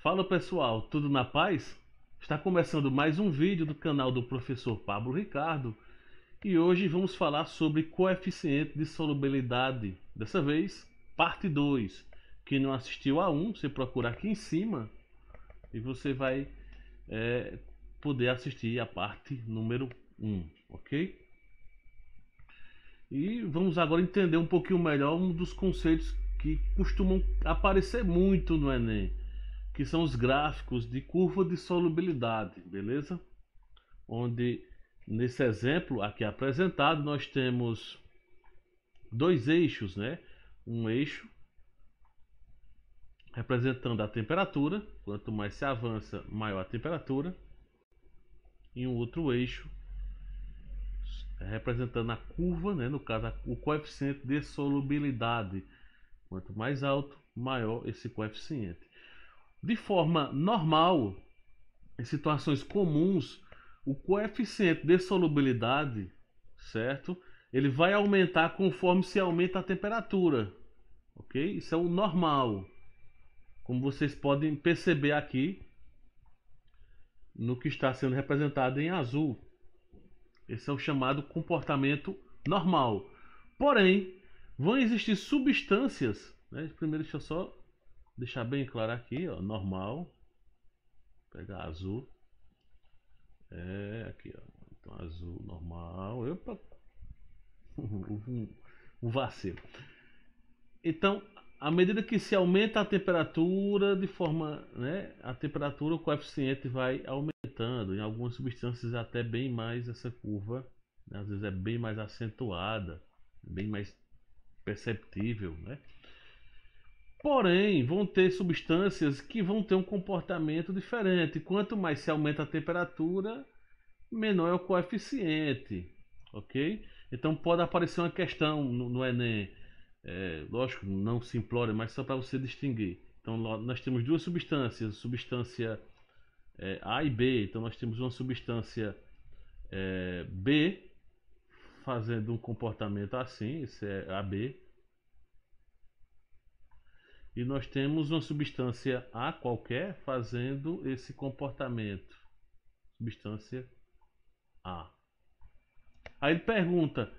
Fala pessoal, tudo na paz? Está começando mais um vídeo do canal do professor Pablo Ricardo e hoje vamos falar sobre coeficiente de solubilidade. Dessa vez, parte 2. Quem não assistiu a 1, você procura aqui em cima e você vai poder assistir a parte número 1, ok? E vamos agora entender um pouquinho melhor um dos conceitos que costumam aparecer muito no Enem, que são os gráficos de curva de solubilidade, beleza? Onde nesse exemplo aqui apresentado nós temos dois eixos, né? Um eixo representando a temperatura, quanto mais se avança, maior a temperatura, e um outro eixo representando a curva, né? No caso o coeficiente de solubilidade, quanto mais alto, maior esse coeficiente. De forma normal, em situações comuns, o coeficiente de solubilidade, certo? Ele vai aumentar conforme se aumenta a temperatura, ok? Isso é o normal, como vocês podem perceber aqui no que está sendo representado em azul. Esse é o chamado comportamento normal. Porém, vão existir substâncias, né? Primeiro deixa eu só deixar bem claro aqui, ó, normal. Pegar azul. Aqui, ó. Então azul normal. Opa. um vacilo. Então, à medida que se aumenta a temperatura, de forma, né, a temperatura, o coeficiente vai aumentando. Em algumas substâncias até bem mais essa curva, né, às vezes é bem mais acentuada, bem mais perceptível, né? Porém, vão ter substâncias que vão ter um comportamento diferente. Quanto mais se aumenta a temperatura, menor é o coeficiente, ok? Então pode aparecer uma questão no Enem, lógico, não simplória, mas só para você distinguir. Então nós temos duas substâncias, substância A e B. Então nós temos uma substância B fazendo um comportamento assim, esse é AB. E nós temos uma substância A qualquer fazendo esse comportamento. Substância A. Aí ele pergunta,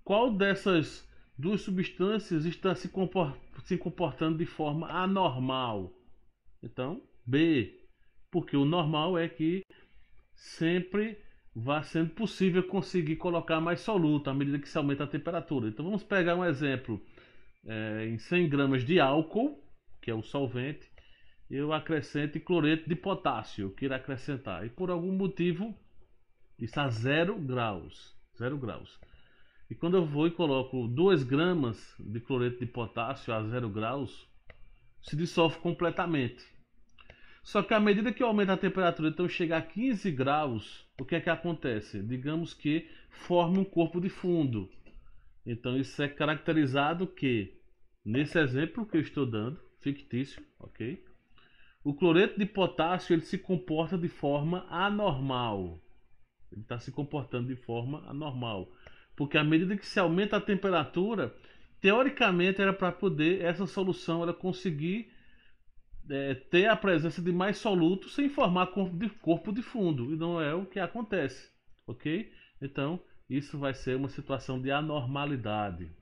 qual dessas duas substâncias está se comportando de forma anormal? Então, B. Porque o normal é que sempre vai sendo possível conseguir colocar mais soluto à medida que se aumenta a temperatura. Então vamos pegar um exemplo. Em 100 gramas de álcool, que é o solvente, eu acrescento cloreto de potássio, eu quero acrescentar, e por algum motivo isso a 0 graus, 0 graus. E quando eu vou e coloco 2 gramas de cloreto de potássio a 0 graus, se dissolve completamente. Só que à medida que eu aumento a temperatura, então chega a 15 graus, o que é que acontece? Digamos que forme um corpo de fundo. Então isso é caracterizado que, nesse exemplo que eu estou dando, fictício, ok? O cloreto de potássio ele se comporta de forma anormal. Ele está se comportando de forma anormal. Porque à medida que se aumenta a temperatura, teoricamente era para poder essa solução ela conseguir ter a presença de mais soluto sem formar corpo de fundo. E não é o que acontece, ok? Então isso vai ser uma situação de anormalidade.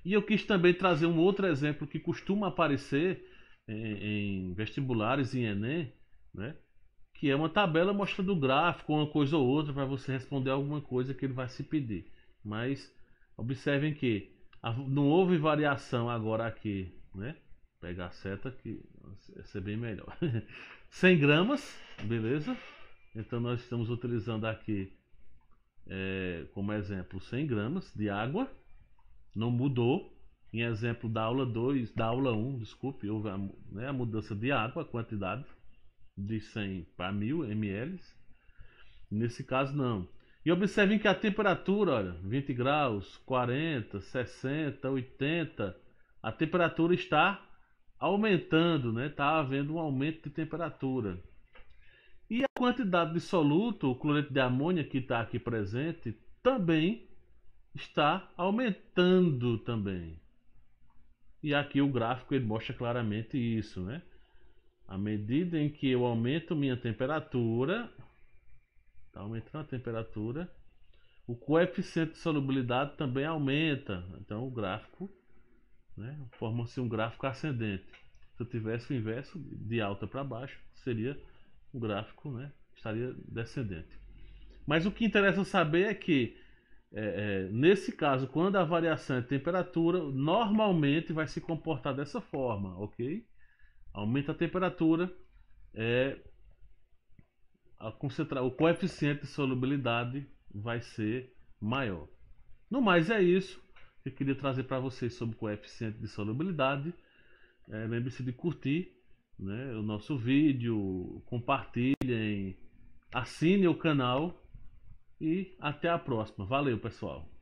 E eu quis também trazer um outro exemplo que costuma aparecer em vestibulares e em Enem, né? Que é uma tabela mostrando o gráfico, uma coisa ou outra, para você responder alguma coisa que ele vai se pedir. Mas observem que não houve variação agora aqui, né? Pegar a seta que vai ser bem melhor. 100 gramas, beleza? Então nós estamos utilizando aqui como exemplo 100 gramas de água. Não mudou. Em exemplo da aula 2, da aula 1, desculpe, houve a mudança de água, a quantidade de 100 para 1000 ml. Nesse caso não. E observem que a temperatura, olha, 20 graus, 40, 60, 80, a temperatura está aumentando, né? Está havendo um aumento de temperatura. E a quantidade de soluto, o cloreto de amônia que está aqui presente, também está aumentando também. E aqui o gráfico ele mostra claramente isso, né? À medida em que eu aumento minha temperatura, está aumentando a temperatura, o coeficiente de solubilidade também aumenta. Então o gráfico, né, forma-se um gráfico ascendente. Se eu tivesse o inverso, de alta para baixo, seria um gráfico, né, estaria descendente. Mas o que interessa saber é que, nesse caso, quando a variação é de temperatura, normalmente vai se comportar dessa forma, ok? Aumenta a temperatura, o coeficiente de solubilidade vai ser maior. No mais é isso que eu queria trazer para vocês sobre o coeficiente de solubilidade. Lembre-se de curtir, né, o nosso vídeo, compartilhem, assine o canal e até a próxima. Valeu, pessoal!